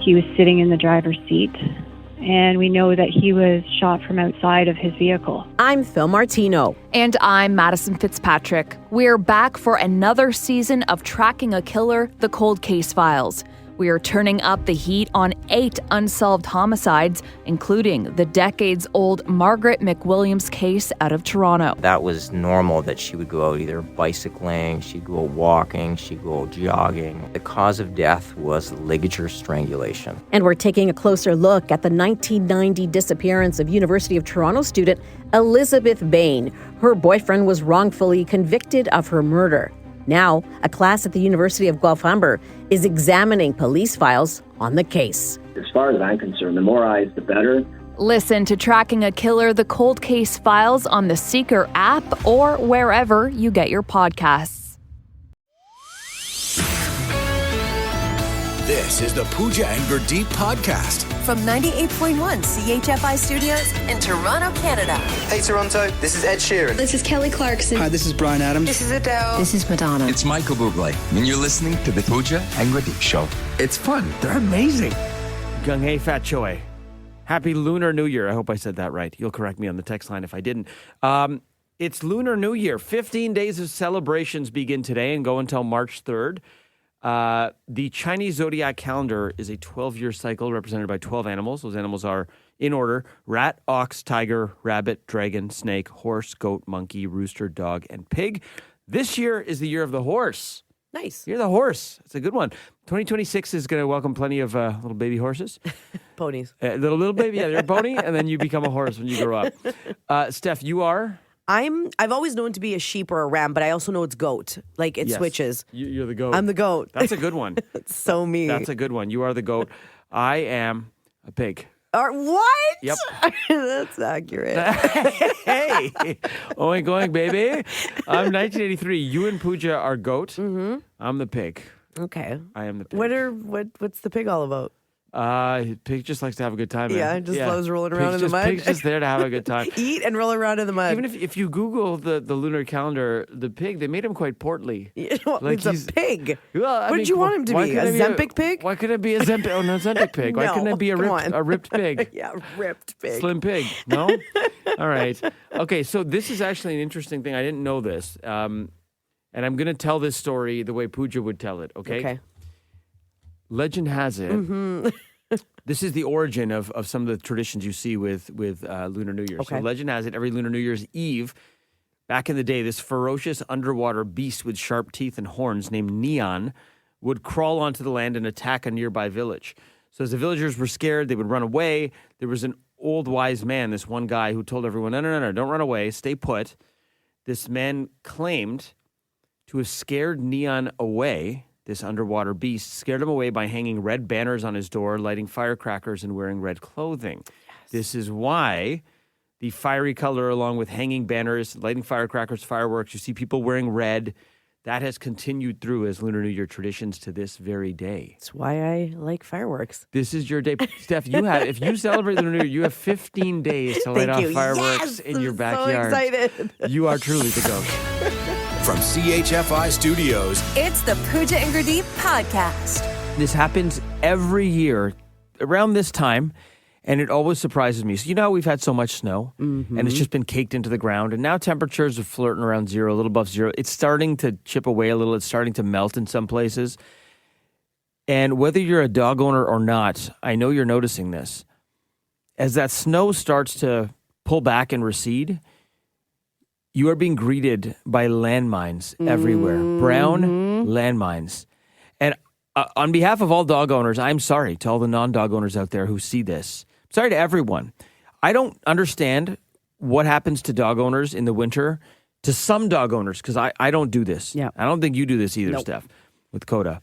He was sitting in the driver's seat, and we know that he was shot from outside of his vehicle. I'm Phil Martino. And I'm Madison Fitzpatrick. We're back for another season of Tracking a Killer, The Cold Case Files. We are turning up the heat on 8 unsolved homicides, including the decades-old Margaret McWilliams case out of Toronto. That was normal that she would go out either bicycling, she'd go walking, she'd go jogging. The cause of death was ligature strangulation. And we're taking a closer look at the 1990 disappearance of University of Toronto student Elizabeth Bain. Her boyfriend was wrongfully convicted of her murder. Now, a class at the University of Guelph Humber is examining police files on the case. As far as I'm concerned, the more eyes, the better. Listen to Tracking a Killer, The Cold Case Files on the Seeker app or wherever you get your podcasts. This is the Pooja and Gurdeep podcast. From 98.1 CHFI Studios in Toronto, Canada. Hey Toronto, this is Ed Sheeran. This is Kelly Clarkson. Hi, this is Bryan Adams. This is Adele. This is Madonna. It's Michael Bublé, and you're listening to the Pooja and Gurdeep Show. It's fun. They're amazing. Gung Hei Fat Choi. Happy Lunar New Year. I hope I said that right. You'll correct me on the text line if I didn't. It's Lunar New Year. 15 days of celebrations begin today and go until March 3rd. The Chinese zodiac calendar is a 12-year cycle represented by 12 animals. Those animals are, in order, rat, ox, tiger, rabbit, dragon, snake, horse, goat, monkey, rooster, dog, and pig. This year is the year of the horse. Nice. You're the horse. It's a good one. 2026 is going to welcome plenty of little baby horses. Ponies. Little baby, yeah, you're a pony, and then you become a horse when you grow up. Steph, you are? I've always known to be a sheep or a ram, but I also know it's goat. Like it switches. You're the goat. I'm the goat. That's a good one. It's so me. That's a good one. You are the goat. I am a pig. What? Yep. That's accurate. Hey, going, baby. I'm 1983. You and Pooja are goat. Mm-hmm. I'm the pig. Okay. I am the pig. What's the pig all about? Pig just likes to have a good time. Man. Yeah, just loves rolling around in the mud. Pig's just there to have a good time. Eat and roll around in the mud. Even if you Google the lunar calendar, the pig, they made him quite portly. Like it's a pig. Well, what did you want him to be? A Zempic pig? Why couldn't it be a Zempic? Oh, no, Zempic pig. Why couldn't it be a ripped pig? Yeah, ripped pig. Slim pig. No? All right. Okay, so this is actually an interesting thing. I didn't know this. And I'm going to tell this story the way Pooja would tell it, okay? Legend has it. Mm-hmm. This is the origin of some of the traditions you see with Lunar New Year. Okay. So legend has it, every Lunar New Year's Eve, back in the day, this ferocious underwater beast with sharp teeth and horns named Neon would crawl onto the land and attack a nearby village. So as the villagers were scared, they would run away. There was an old wise man, this one guy, who told everyone, no, don't run away, stay put. This man claimed to have scared Neon away, this underwater beast, scared him away by hanging red banners on his door, lighting firecrackers, and wearing red clothing. Yes. This is why the fiery color, along with hanging banners, lighting firecrackers, fireworks, you see people wearing red, that has continued through as Lunar New Year traditions to this very day. That's why I like fireworks. This is your day. Steph, if you celebrate Lunar New Year, you have 15 days to light off fireworks in your backyard. So excited. You are truly the goat. From CHFI Studios, it's the Pooja and Gurdeep podcast. This happens every year around this time, and it always surprises me. So, you know, we've had so much snow, and it's just been caked into the ground, and now temperatures are flirting around zero, a little above zero. It's starting to chip away a little. It's starting to melt in some places. And whether you're a dog owner or not, I know you're noticing this. As that snow starts to pull back and recede, you are being greeted by landmines everywhere. Brown landmines. And on behalf of all dog owners, I'm sorry to all the non-dog owners out there who see this. Sorry to everyone. I don't understand what happens to dog owners in the winter, to some dog owners, because I don't do this. Yeah. I don't think you do this either, Steph, with Coda.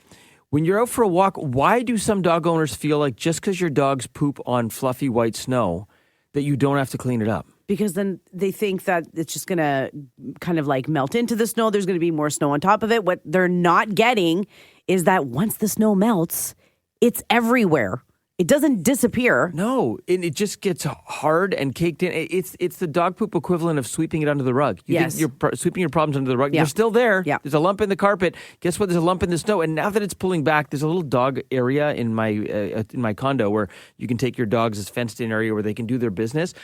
When you're out for a walk, why do some dog owners feel like just because your dogs poop on fluffy white snow that you don't have to clean it up? Because then they think that it's just going to kind of like melt into the snow. There's going to be more snow on top of it. What they're not getting is that once the snow melts, it's everywhere. It doesn't disappear. No, it just gets hard and caked in. It's the dog poop equivalent of sweeping it under the rug. You're sweeping your problems under the rug. Yeah. They're still there. Yeah. There's a lump in the carpet. Guess what? There's a lump in the snow. And now that it's pulling back, there's a little dog area in my condo where you can take your dogs as fenced-in area where they can do their business.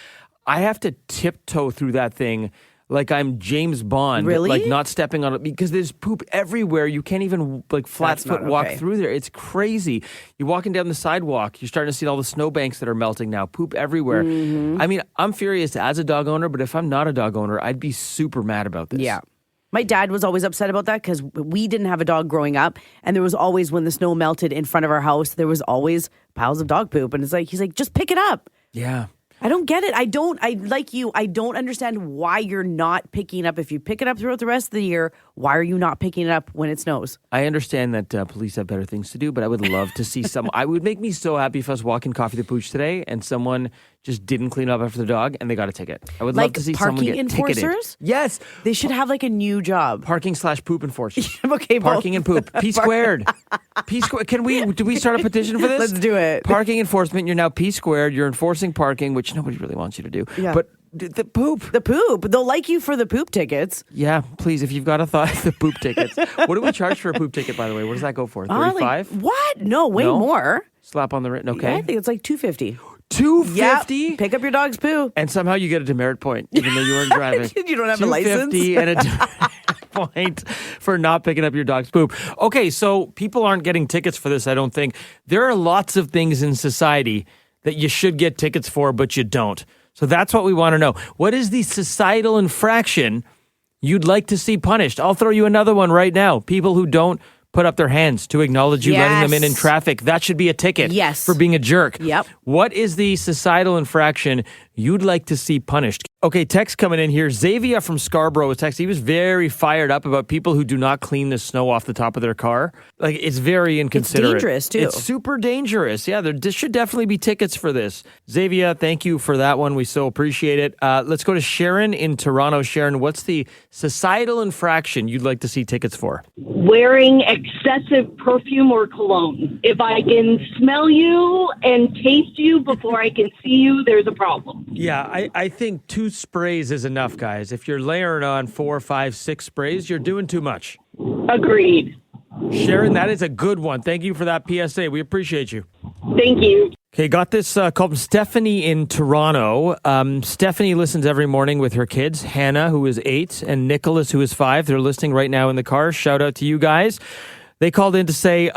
I have to tiptoe through that thing like I'm James Bond, really? Like not stepping on it because there's poop everywhere. You can't even like flat foot walk through there. It's crazy. You're walking down the sidewalk. You're starting to see all the snowbanks that are melting now. Poop everywhere. Mm-hmm. I mean, I'm furious as a dog owner, but if I'm not a dog owner, I'd be super mad about this. Yeah. My dad was always upset about that because we didn't have a dog growing up. And there was always, when the snow melted in front of our house, there was always piles of dog poop. And he's like, just pick it up. Yeah. I don't get it. I don't understand why you're not picking it up. If you pick it up throughout the rest of the year, why are you not picking it up when it snows? I understand that police have better things to do, but I would love to see I would make me so happy if I was walking Coffee the Pooch today and someone just didn't clean up after the dog and they got a ticket. I would love to see someone get ticketed. Parking enforcers? Yes. They should have like a new job. Parking/poop enforcers. Okay, parking and poop. P squared. P squared. Do we start a petition for this? Let's do it. Parking enforcement. You're now P squared. You're enforcing parking, which nobody really wants you to do. Yeah. But the poop. The poop. They'll like you for the poop tickets. Yeah, please, if you've got a thought, the poop tickets. What do we charge for a poop ticket, by the way? What does that go for? $35? What? No, way more. Slap on the wrist. Okay. Yeah, I think it's like $250. $250? Yep. Pick up your dog's poo. And somehow you get a demerit point, even though you weren't driving. You don't have a license. $250 and a demerit point for not picking up your dog's poop. Okay, so people aren't getting tickets for this, I don't think. There are lots of things in society that you should get tickets for, but you don't. So that's what we want to know. What is the societal infraction you'd like to see punished? I'll throw you another one right now. People who don't put up their hands to acknowledge you letting them in traffic. That should be a ticket for being a jerk. Yep. What is the societal infraction you'd like to see punished? Okay, text coming in here. Xavier from Scarborough was texting. He was very fired up about people who do not clean the snow off the top of their car. Like, it's very inconsiderate. It's dangerous, too. It's super dangerous. Yeah, there should definitely be tickets for this. Xavier, thank you for that one. We so appreciate it. Let's go to Sharon in Toronto. Sharon, what's the societal infraction you'd like to see tickets for? Wearing excessive perfume or cologne. If I can smell you and taste you before I can see you, there's a problem. Yeah, I think 2 sprays is enough, guys. If you're layering on 4, 5, 6 sprays, you're doing too much. Agreed. Sharon, that is a good one. Thank you for that PSA. We appreciate you. Thank you. Okay, got this called from Stephanie in Toronto. Stephanie listens every morning with her kids, Hannah, who is 8, and Nicholas, who is 5. They're listening right now in the car. Shout out to you guys. They called in to say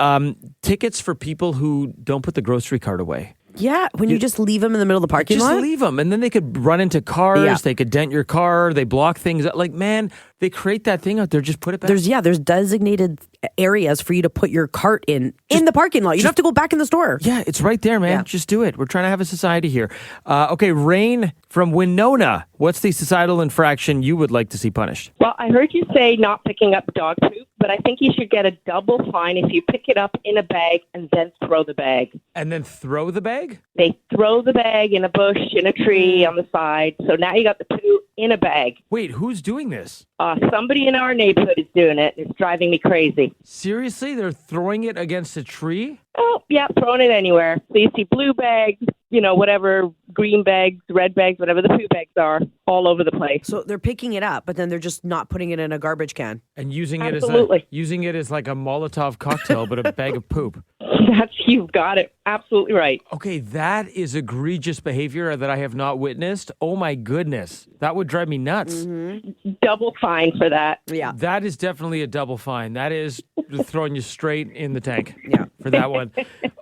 tickets for people who don't put the grocery cart away. Yeah, when you just leave them in the middle of the parking lot? Just leave them, and then they could run into cars. Yeah. They could dent your car. They block things. Like, man, they create that thing out there. Just put it back. There's designated areas for you to put your cart in the parking lot. You don't have to go back in the store. Yeah, it's right there, man. Yeah. Just do it. We're trying to have a society here. Okay, Rain from Winona. What's the societal infraction you would like to see punished? Well, I heard you say not picking up dog poop, but I think you should get a double fine if you pick it up in a bag and then throw the bag. And then throw the bag? They throw the bag in a bush, in a tree, on the side. So now you got the poo in a bag. Wait, who's doing this? Somebody in our neighborhood is doing it. It's driving me crazy. Seriously? They're throwing it against a tree? Oh, yeah, throwing it anywhere. So you see blue bags, whatever, green bags, red bags, whatever the poo bags are, all over the place. So they're picking it up, but then they're just not putting it in a garbage can. And using it as like a Molotov cocktail, but a bag of poop. You've got it. Absolutely right. Okay, that is egregious behavior that I have not witnessed. Oh my goodness. That would drive me nuts. Mm-hmm. Double fine for that. Yeah. That is definitely a double fine. That is throwing you straight in the tank. Yeah. For that one.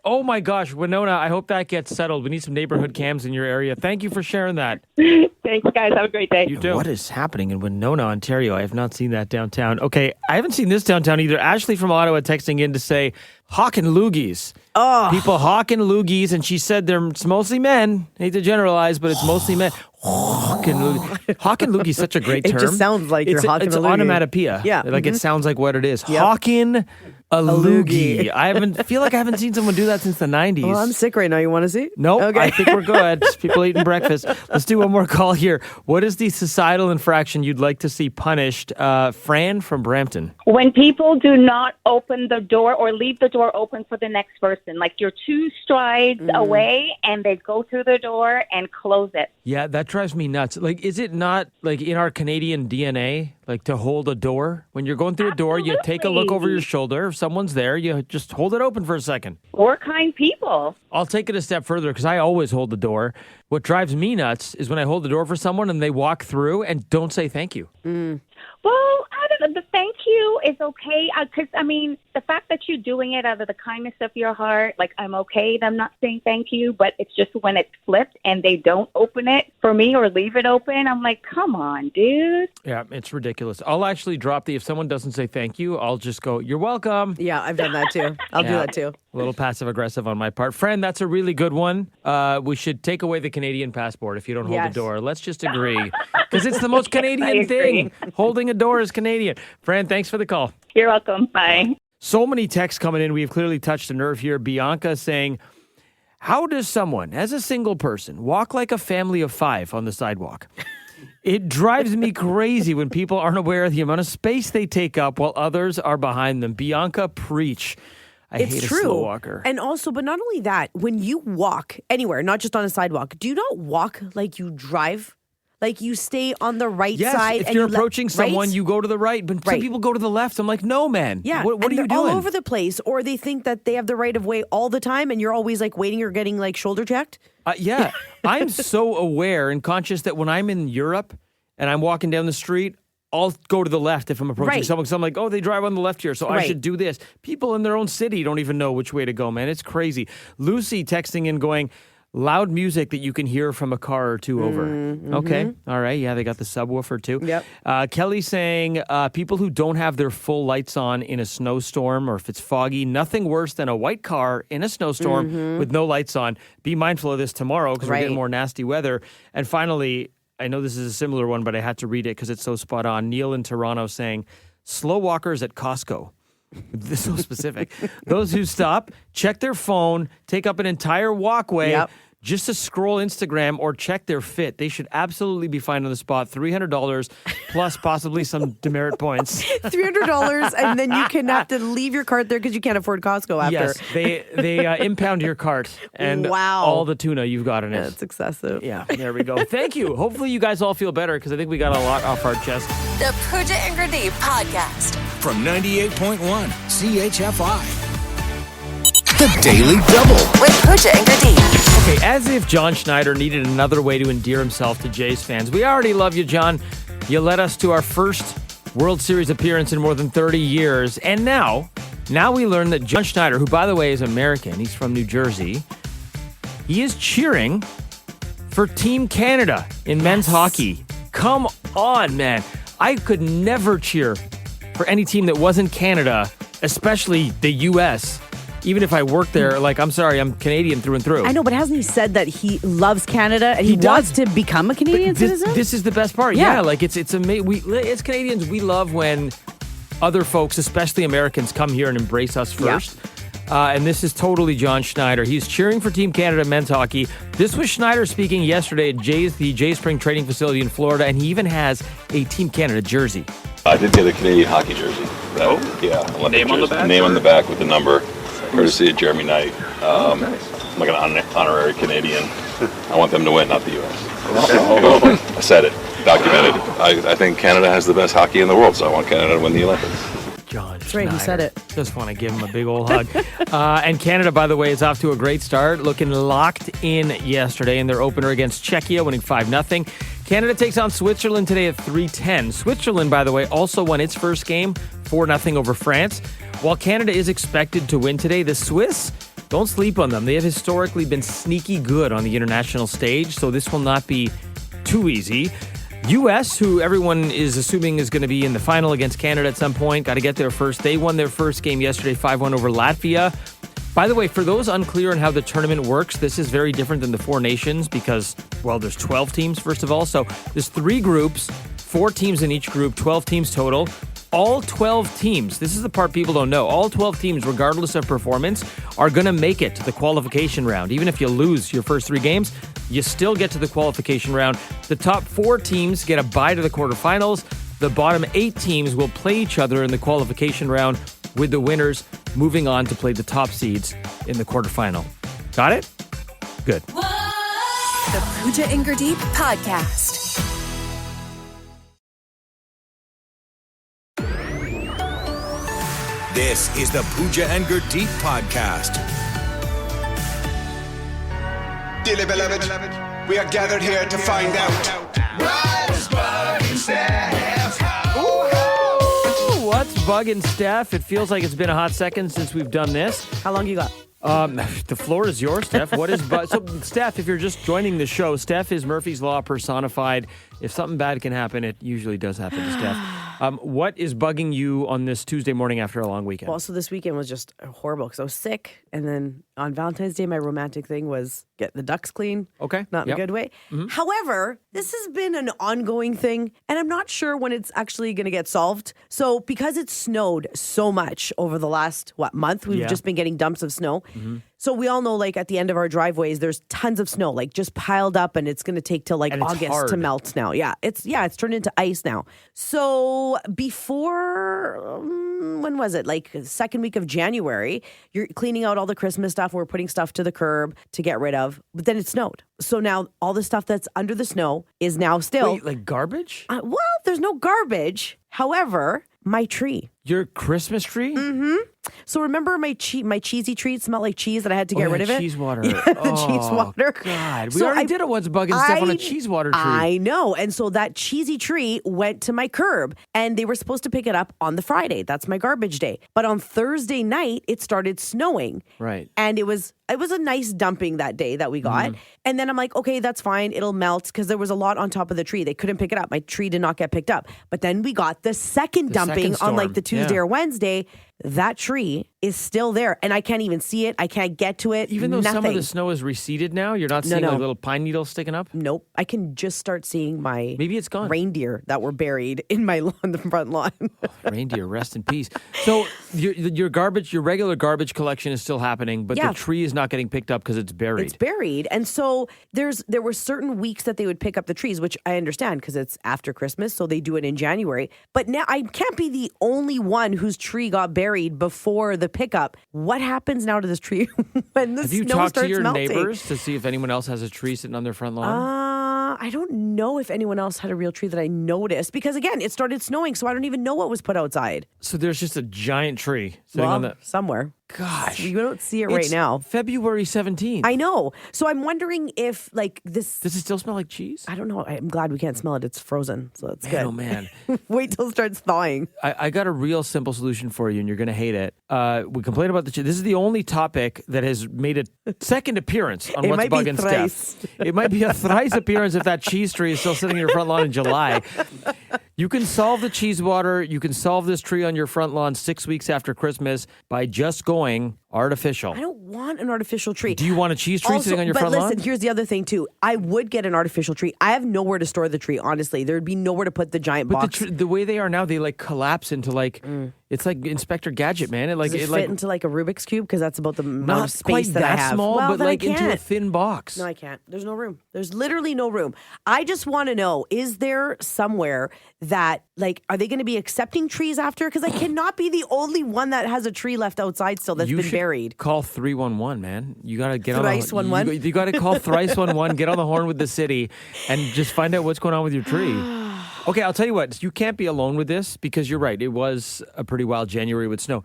Oh my gosh, Winona, I hope that gets settled. We need some neighborhood cams in your area. Thank you for sharing that. Thanks, guys. Have a great day. You too. What is happening in Winona, Ontario? I have not seen that downtown. Okay, I haven't seen this downtown either. Ashley from Ottawa texting in to say, hawking loogies. Oh. People hawking loogies, and she said it's mostly men. I hate to generalize, but it's mostly men. Hawking loogie. Hawking loogie is such a great term. It just sounds like you're hawking a loogie. It's onomatopoeia. Yeah. Like it sounds like what it is. Yep. Hawking A loogie. I feel like I haven't seen someone do that since the 90s. Well, I'm sick right now. You want to see? Nope. Okay. I think we're good. Just people eating breakfast. Let's do one more call here. What is the societal infraction you'd like to see punished? Fran from Brampton. When people do not open the door or leave the door open for the next person, like you're 2 strides away and they go through the door and close it. Yeah, that drives me nuts. Like, is it not like in our Canadian DNA, like to hold a door? When you're going through a door, you take a look over your shoulder. If someone's there, you just hold it open for a second. We're kind people. I'll take it a step further because I always hold the door. What drives me nuts is when I hold the door for someone and they walk through and don't say thank you. Well, I don't know. The thank you is okay. Because, the fact that you're doing it out of the kindness of your heart, like, I'm okay. I'm not saying thank you, but it's just when it's flipped and they don't open it for me or leave it open, I'm like, come on, dude. Yeah, it's ridiculous. I'll actually drop if someone doesn't say thank you, I'll just go, you're welcome. Yeah, I've done that too. I'll do that too. A little passive aggressive on my part. Friend, that's a really good one. We should take away the Canadian passport if you don't hold the door. Let's just agree. Because it's the most Canadian thing. Holding a door is Canadian. Fran, thanks for the call. You're welcome. Bye. So many texts coming in. We've clearly touched a nerve here. Bianca saying, how does someone, as a single person, walk like a family of 5 on the sidewalk? It drives me crazy when people aren't aware of the amount of space they take up while others are behind them. Bianca, preach. I hate a slow walker. And also, but not only that, when you walk anywhere, not just on a sidewalk, do you not walk like you drive? Like you stay on the right side. If you're approaching someone, you go to the right. But some people go to the left. I'm like, no, man. Yeah. What are you doing? All over the place. Or they think that they have the right of way all the time and you're always like waiting or getting like shoulder checked. Yeah. I'm so aware and conscious that when I'm in Europe and I'm walking down the street, I'll go to the left if I'm approaching someone. So I'm like, oh, they drive on the left here, so I should do this. People in their own city don't even know which way to go, man. It's crazy. Lucy texting in going, loud music that you can hear from a car or 2 over. Okay. All right. Yeah, they got the subwoofer too. Yep. Kelly saying people who don't have their full lights on in a snowstorm or if it's foggy, nothing worse than a white car in a snowstorm with no lights on. Be mindful of this tomorrow because we're getting more nasty weather. And finally, I know this is a similar one, but I had to read it because it's so spot on. Neil in Toronto saying, slow walkers at Costco. This is so specific. Those who stop, check their phone, take up an entire walkway just to scroll Instagram or check their fit. They should absolutely be fined on the spot. $300 plus possibly some demerit points. $300 and then you can have to leave your cart there because you can't afford Costco after. Yes, they impound your cart and all the tuna you've got in it. That's excessive. Yeah, there we go. Thank you. Hopefully you guys all feel better because I think we got a lot off our chest. The Pooja and Gurdeep Podcast. From 98.1 CHFI. The Daily Double. With Pooja and Gurdeep. Okay, as if John Schneider needed another way to endear himself to Jays fans. We already love you, John. You led us to our first World Series appearance in more than 30 years. And now we learn that John Schneider, who, by the way, is American, he's from New Jersey, he is cheering for Team Canada in men's hockey. Come on, man. I could never cheer for any team that wasn't Canada, especially the U.S., even if I work there. Like, I'm sorry, I'm Canadian through and through. I know, but hasn't he said that he loves Canada and he wants to become a Canadian citizen? This is the best part. Yeah, like it's amazing. We as Canadians, we love when other folks, especially Americans, come here and embrace us first. And this is totally John Schneider. He's cheering for Team Canada men's hockey. This was Schneider speaking yesterday at the Jay Spring Training Facility in Florida, and he even has a Team Canada jersey. I did get a Canadian hockey jersey. Yeah. Name on the back? Name on the back with the number, courtesy of Jeremy Knight. I'm like an honorary Canadian. I want them to win, not the U.S. I said it. Documented. I think Canada has the best hockey in the world, so I want Canada to win the Olympics. John That's right, he said it. Just want to give him a big old hug. And Canada, by the way, is off to a great start, looking locked in yesterday in their opener against Czechia, winning 5-0. Canada takes on Switzerland today at 3:10. Switzerland, by the way, also won its first game, 4-0 over France. While Canada is expected to win today, the Swiss, don't sleep on them. They have historically been sneaky good on the international stage, so this will not be too easy. U.S., who everyone is assuming is going to be in the final against Canada at some point, got to get there first. They won their first game yesterday, 5-1 over Latvia. By the way, for those unclear on how the tournament works, this is very different than the Four Nations because, well, there's 12 teams, first of all. So there's 3 groups, 4 teams in each group, 12 teams total. all 12 teams, this is the part people don't know, all 12 teams, regardless of performance, are going to make it to the qualification round. Even if you lose your first 3 games, you still get to the qualification round. The top 4 teams get a bye to the quarterfinals. The bottom 8 teams will play each other in the qualification round, with the winners moving on to play the top seeds in the quarterfinal. Got it? Good. The Pooja and Gurdeep Podcast. This is the Pooja and Gurdeep Podcast. Dearly beloved, we are gathered here to find out what's bugging Steph. What's bugging Steph? It feels like it's been a hot second since we've done this. How long you got? The floor is yours, Steph. What is so, Steph, if you're just joining the show, Steph is Murphy's Law personified. If something bad can happen, it usually does happen to Steph. What is bugging you on this Tuesday morning after a long weekend? Well, so this weekend was just horrible because I was sick. And then on Valentine's Day, my romantic thing was get the ducts clean. Okay. Not in a good way. Mm-hmm. However, this has been an ongoing thing, and I'm not sure when it's actually going to get solved. So because it snowed so much over the last, month, we've just been getting dumps of snow. Mm-hmm. So we all know, like, at the end of our driveways, there's tons of snow, like, just piled up, and it's going to take till, like, August to melt now. Yeah, it's turned into ice now. So before, when was it? Like, second week of January, you're cleaning out all the Christmas stuff. We're putting stuff to the curb to get rid of. But then it snowed. So now all the stuff that's under the snow is now still... Wait, like garbage? Well, there's no garbage. However, my tree. Your Christmas tree? Mm-hmm. So remember my cheesy tree? It smelled like cheese that I had to get rid of it? Cheese water. Yeah, the cheese water. God. We already did it once, bugging Steph on a cheese water tree. I know. And so that cheesy tree went to my curb, and they were supposed to pick it up on the Friday. That's my garbage day. But on Thursday night, it started snowing. Right. And it was a nice dumping that day that we got. Mm-hmm. And then I'm like, okay, that's fine. It'll melt because there was a lot on top of the tree. They couldn't pick it up. My tree did not get picked up. But then we got the second dumping on like the Tuesday or Wednesday. That tree is still there, and I can't even see it. I can't get to it. Even though some of the snow is receded now, you're not seeing like little pine needles sticking up? Nope. I can just start seeing my maybe it's gone reindeer that were buried in my lawn, the front lawn. Reindeer, rest in peace. So your regular garbage collection is still happening, but the tree is not getting picked up because it's buried. It's buried, and so there were certain weeks that they would pick up the trees, which I understand because it's after Christmas, so they do it in January. But now I can't be the only one whose tree got buried before the pickup. What happens now to this tree when the snow starts melting? Have you talked to your neighbors to see if anyone else has a tree sitting on their front lawn? I don't know if anyone else had a real tree that I noticed because, again, it started snowing, so I don't even know what was put outside. So there's just a giant tree sitting on the... somewhere. Gosh. You don't see it right now. February 17th. I know. So I'm wondering if, like, this... Does it still smell like cheese? I don't know. I'm glad we can't smell it. It's frozen, so it's good. Oh, man. Wait till it starts thawing. I got a real simple solution for you, and you're going to hate it. We complain about the cheese. This is the only topic that has made a second appearance on What's Bugging Steph. It might be a thrice appearance if that cheese tree is still sitting in your front lawn in July. You can solve the cheese water. You can solve this tree on your front lawn 6 weeks after Christmas by just going artificial. I don't want an artificial tree. Do you want a cheese tree sitting on your front lawn? But listen, here's the other thing too. I would get an artificial tree. I have nowhere to store the tree, honestly. There would be nowhere to put the giant box. But the way they are now, they like collapse into like, it's like Inspector Gadget, man. Does it fit into like a Rubik's Cube? Because that's about the amount of space that I have. Not quite that small, but like into a thin box. No, I can't. There's no room. There's literally no room. I just want to know, is there somewhere that, like, are they going to be accepting trees after? Because I cannot be the only one that has a tree left outside still that's been buried. Call 311, man. You got to get Thrice on the 11? You got to call Thrice 11, get on the horn with the city, and just find out what's going on with your tree. Okay, I'll tell you what. You can't be alone with this because you're right. It was a pretty wild January with snow.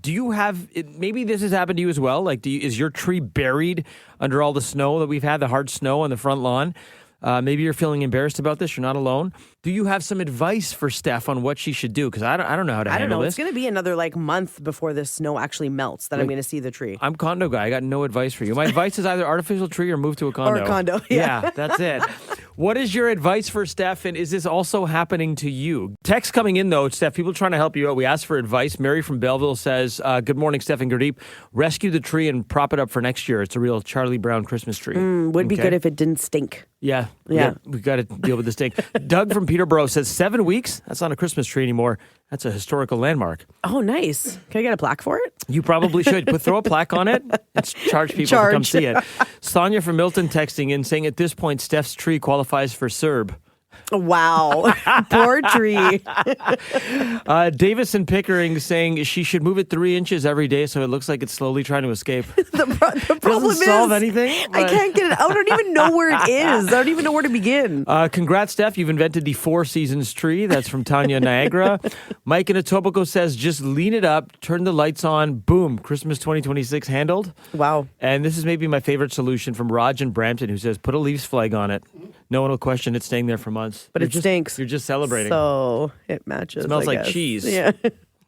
Do you have, maybe this has happened to you as well, like is your tree buried under all the snow that we've had, the hard snow on the front lawn? Maybe you're feeling embarrassed about this. You're not alone. Do you have some advice for Steph on what she should do? Because I don't know how to handle this. It's going to be another month before the snow actually melts that I'm going to see the tree. I'm condo guy. I got no advice for you. My advice is either artificial tree or move to a condo. Or a condo, yeah. That's it. What is your advice for Steph, and is this also happening to you? Text coming in, though, Steph. People trying to help you out. We asked for advice. Mary from Belleville says, good morning, Steph and Gurdeep. Rescue the tree and prop it up for next year. It's a real Charlie Brown Christmas tree. Would be good if it didn't stink. Yeah. We got to deal with the stink. Doug from Peterborough says 7 weeks? That's not a Christmas tree anymore. That's a historical landmark. Oh, nice. Can I get a plaque for it? You probably should. Throw a plaque on it and charge people to come see it. Sonia from Milton texting in saying at this point, Steph's tree qualifies for CERB. Wow. Poor tree. Davis and Pickering saying she should move it 3 inches every day so it looks like it's slowly trying to escape. The problem doesn't solve anything. I can't get it out. I don't even know where it is. I don't even know where to begin. Congrats, Steph. You've invented the 4 Seasons tree. That's from Tanya Niagara. Mike in Etobicoke says just lean it up, turn the lights on, boom, Christmas 2026 handled. Wow. And this is maybe my favorite solution from Raj in Brampton, who says put a Leafs flag on it. No one will question it staying there for months. But stinks. You're just celebrating. So it matches. It smells like cheese. Yeah.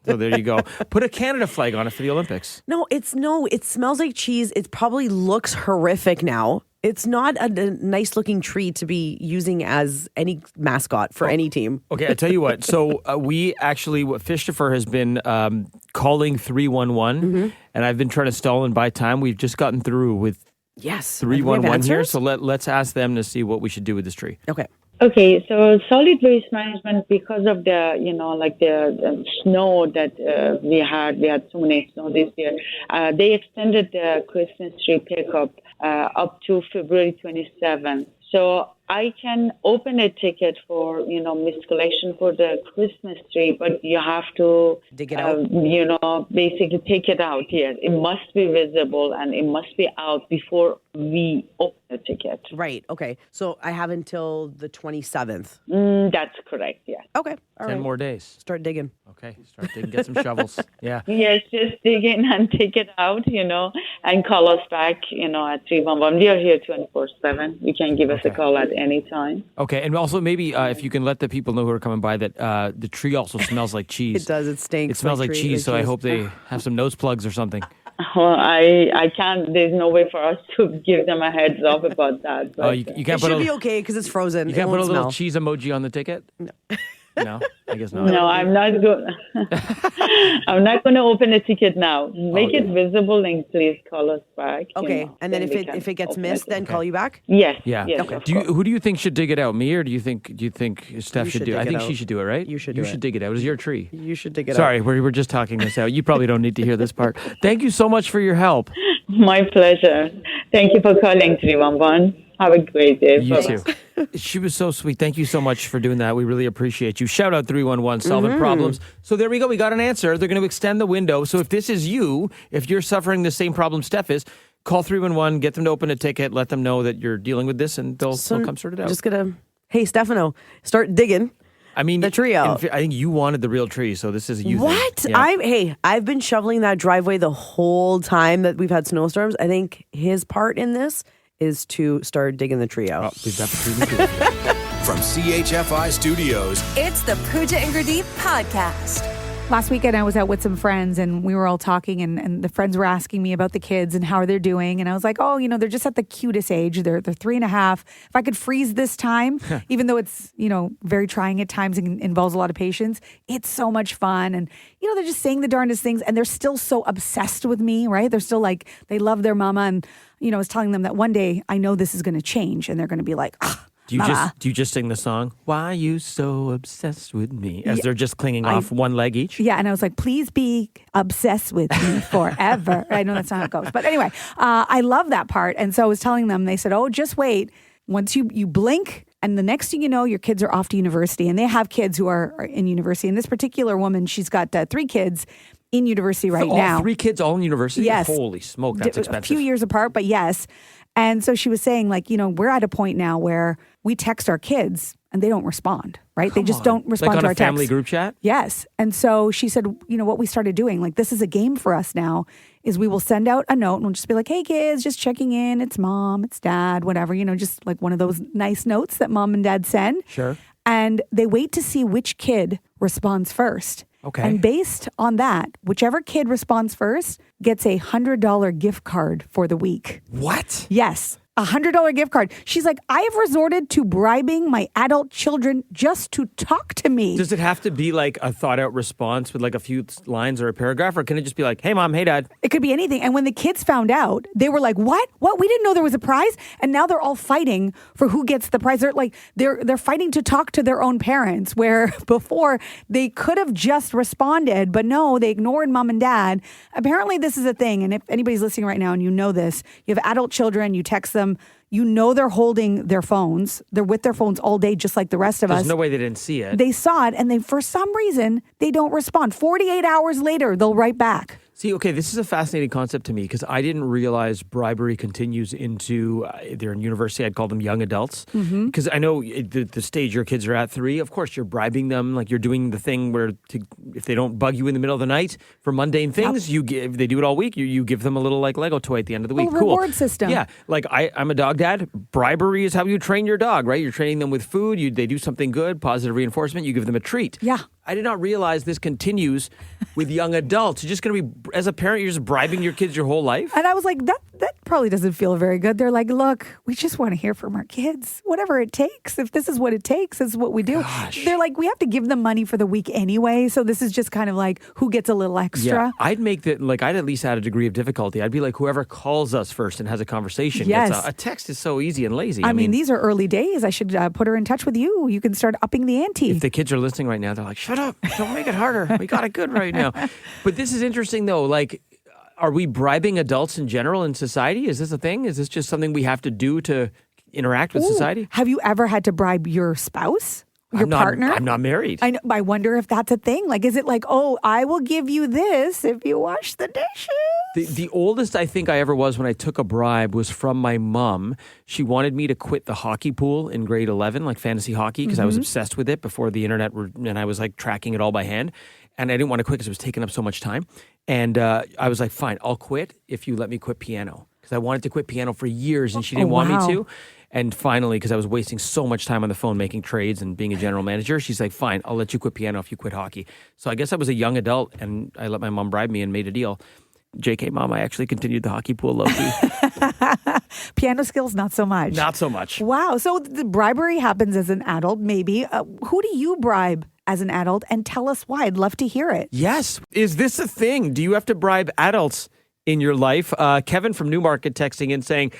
So there you go. Put a Canada flag on it for the Olympics. It smells like cheese. It probably looks horrific now. It's not a nice looking tree to be using as any mascot for any team. Okay, I tell you what. So we actually, Fishtifer has been calling 311, and I've been trying to stall and buy time. We've just gotten through with 311 here. So let's ask them to see what we should do with this tree. Okay. Okay, so solid waste management, because of the snow that we had so many snow this year, they extended the Christmas tree pickup up to February 27th. So I can open a ticket for, miscollection for the Christmas tree, but you have to dig it out. Basically take it out. Yes, it must be visible and it must be out before we open the ticket. Right. Okay. So I have until the 27th. That's correct. Yeah. Okay. 10 more days. Start digging. Okay. Start digging. Get some shovels. Yeah. Yes, just dig in and take it out, and call us back, at 311. We are here 24/7. You can give us a call at any time. Okay. And also maybe if you can let the people know who are coming by that the tree also smells like cheese. It does. It stinks. It smells like cheese, so I hope they have some nose plugs or something. Well, I can't. There's no way for us to give them a heads up about that. But, you can't. It should be okay because it's frozen. You can't put a little cheese emoji on the ticket. No, I guess not. No, I'm not good. I'm not going to open a ticket now. Make it visible and please call us back. Okay, and then if it gets missed, then call you back. Yes. Yeah. Yes, okay. Who do you think should dig it out? Me or do you think Steph should do it? I think she should do it, right? You should. You should dig it out. It was your tree. You should dig it out. Sorry, we're just talking this out. You probably don't need to hear this part. Thank you so much for your help. My pleasure. Thank you for calling 311. Have a great day. You too. She was so sweet. Thank you so much for doing that. We really appreciate you. Shout out 311 solving problems. So there we go. We got an answer. They're going to extend the window. So if this is you, if you're suffering the same problem Steph is, call 311, get them to open a ticket, let them know that you're dealing with this, and they'll come sort it out. Just hey, Stefano, start digging. I mean, the tree out. I think you wanted the real tree, so this is you. What? Yeah. I've been shoveling that driveway the whole time that we've had snowstorms. I think his part in this is to start digging the tree out. Oh, we've got the tree. From CHFI Studios, it's the Pooja and Gurdeep podcast. Last weekend, I was out with some friends and we were all talking and the friends were asking me about the kids and how they're doing. And I was like, oh, they're just at the cutest age. They're 3.5. If I could freeze this time, even though it's, very trying at times and involves a lot of patience, it's so much fun. And, they're just saying the darndest things and they're still so obsessed with me, right? They're still like, they love their mama. And, I was telling them that one day I know this is going to change and they're going to be like, Do you just sing the song, Why Are You So Obsessed With Me? As they're just clinging off one leg each? Yeah, and I was like, please be obsessed with me forever. I know that's not how it goes. But anyway, I love that part. And so I was telling them, they said, oh, just wait. Once you blink, and the next thing you know, your kids are off to university. And they have kids who are in university. And this particular woman, she's got 3 kids in university right now. 3 kids all in university? Yes. Holy smoke, that's expensive. A few years apart, but yes. And so she was saying, we're at a point now where we text our kids and they don't respond, right? They just don't respond to our text. Like on a family texts. group chat? Yes. And so she said, what we started doing, this is a game for us now, is we will send out a note and we'll just be like, hey kids, just checking in. It's mom, it's dad, whatever, just like one of those nice notes that mom and dad send. Sure. And they wait to see which kid responds first. Okay. And based on that, whichever kid responds first gets a $100 gift card for the week. What? Yes. $100 gift card. She's like, I have resorted to bribing my adult children just to talk to me. Does it have to be like a thought out response with like a few lines or a paragraph? Or can it just be like, hey, mom, hey, dad? It could be anything. And when the kids found out, they were like, what? We didn't know there was a prize. And now they're all fighting for who gets the prize. They're fighting to talk to their own parents, where before they could have just responded, but no, they ignored mom and dad. Apparently this is a thing. And if anybody's listening right now and you know this, you have adult children, you text them, you know they're holding their phones. They're with their phones all day, just like the rest of us. There's no way they didn't see it. They saw it, and for some reason, they don't respond. 48 hours later, they'll write back. See, okay, this is a fascinating concept to me because I didn't realize bribery continues into, they're in university, I'd call them young adults. Because I know the stage your kids are at 3, of course, you're bribing them, like you're doing the thing where if they don't bug you in the middle of the night for mundane things, they do it all week, you give them a little like Lego toy at the end of the week. Cool. Reward system. Yeah, like I'm a dog dad. Bribery is how you train your dog, right? You're training them with food, they do something good, positive reinforcement, you give them a treat. Yeah. I did not realize this continues with young adults. You're just going to be, as a parent, you're just bribing your kids your whole life? And I was like, that probably doesn't feel very good. They're like, look, we just want to hear from our kids. Whatever it takes. If this is what it takes, this is what we do. Gosh. They're like, we have to give them money for the week anyway. So this is just kind of like who gets a little extra. Yeah, I'd make that, I'd at least add a degree of difficulty. I'd be like, whoever calls us first and has a conversation. Yes. A text is so easy and lazy. I mean, these are early days. I should put her in touch with you. You can start upping the ante. If the kids are listening right now, they're like, shut up. Don't make it harder. We got it good right now. But this is interesting, though. Like, are we bribing adults in general in society? Is this a thing? Is this just something we have to do to interact with society? Have you ever had to bribe your spouse? Your partner? I'm not married. I know. I wonder if that's a thing. Like, is it like, oh, I will give you this if you wash the dishes? The oldest I think I ever was when I took a bribe was from my mom. She wanted me to quit the hockey pool in grade 11, like fantasy hockey, because I was obsessed with it before the internet, and I was like tracking it all by hand. And I didn't want to quit because it was taking up so much time. And I was like, fine, I'll quit if you let me quit piano. Because I wanted to quit piano for years and she didn't want me to. And finally, because I was wasting so much time on the phone making trades and being a general manager, she's like, fine, I'll let you quit piano if you quit hockey. So I guess I was a young adult and I let my mom bribe me and made a deal. JK, mom, I actually continued the hockey pool low-key. Piano skills, not so much. Not so much. Wow. So the bribery happens as an adult, maybe. Who do you bribe as an adult? And tell us why. I'd love to hear it. Yes. Is this a thing? Do you have to bribe adults in your life? Kevin from Newmarket texting in saying,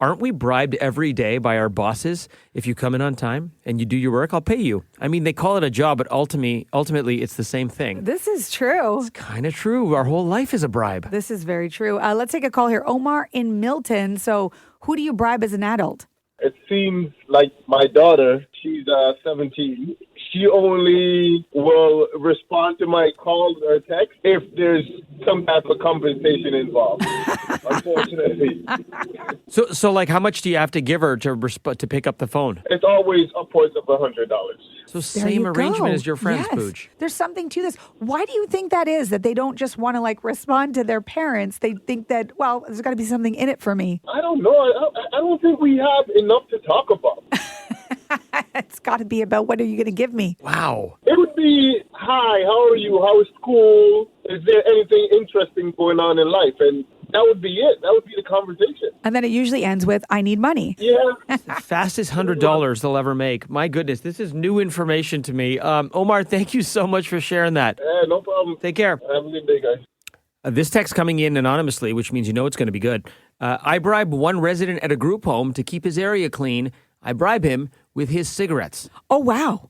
aren't we bribed every day by our bosses? If you come in on time and you do your work, I'll pay you. I mean, they call it a job, but ultimately it's the same thing. This is true. It's kind of true. Our whole life is a bribe. This is very true. Let's take a call here. Omar in Milton. So who do you bribe as an adult? It seems like my daughter, she's 17. She only will respond to my calls or texts if there's some type of compensation involved, unfortunately. So like, how much do you have to give her to pick up the phone? It's always upwards of $100. So same arrangement as your friend's, yes. Pooch. There's something to this. Why do you think that is? That they don't just want to like respond to their parents? They think that, well, there's got to be something in it for me. I don't know. I don't think we have enough to talk about. It's got to be about what are you going to give me? Wow. It would be, hi, how are you? How is school? Is there anything interesting going on in life? And that would be it. That would be the conversation. And then it usually ends with, I need money. Yeah. Fastest $100 they'll ever make. My goodness, this is new information to me. Omar, thank you so much for sharing that. Yeah, no problem. Take care. Have a good day, guys. This text coming in anonymously, which means you know it's going to be good. I bribe one resident at a group home to keep his area clean. I bribe him with his cigarettes. Oh, wow.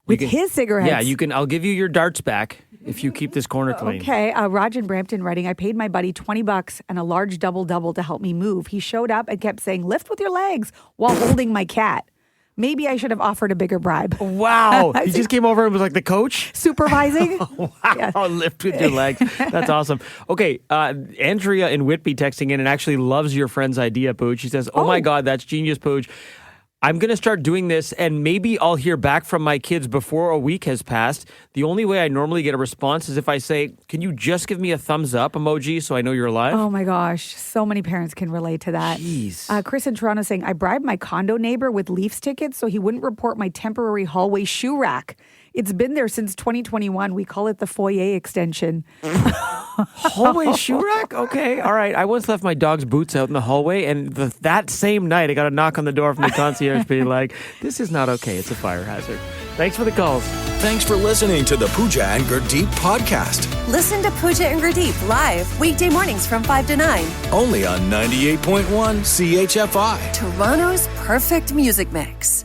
With his cigarettes? Yeah, I'll give you your darts back if you keep this corner clean. Okay. Raj in Brampton writing, I paid my buddy $20 and a large double-double to help me move. He showed up and kept saying, lift with your legs while holding my cat. Maybe I should have offered a bigger bribe. Wow. He just came over and was like the coach? Supervising? Wow. Yes. Lift with your legs. That's awesome. Okay. Andrea in Whitby texting in and actually loves your friend's idea, Pooch. She says, oh my God, that's genius, Pooch. I'm going to start doing this and maybe I'll hear back from my kids before a week has passed. The only way I normally get a response is if I say, can you just give me a thumbs up emoji so I know you're alive? Oh my gosh. So many parents can relate to that. Jeez. Chris in Toronto saying, I bribed my condo neighbor with Leafs tickets so he wouldn't report my temporary hallway shoe rack. It's been there since 2021. We call it the foyer extension. Hallway shoe rack? Okay, all right. I once left my dog's boots out in the hallway, and that same night I got a knock on the door from the concierge being like, this is not okay. It's a fire hazard. Thanks for the calls. Thanks for listening to the Pooja and Gurdeep podcast. Listen to Pooja and Gurdeep live weekday mornings from 5 to 9. Only on 98.1 CHFI. Toronto's perfect music mix.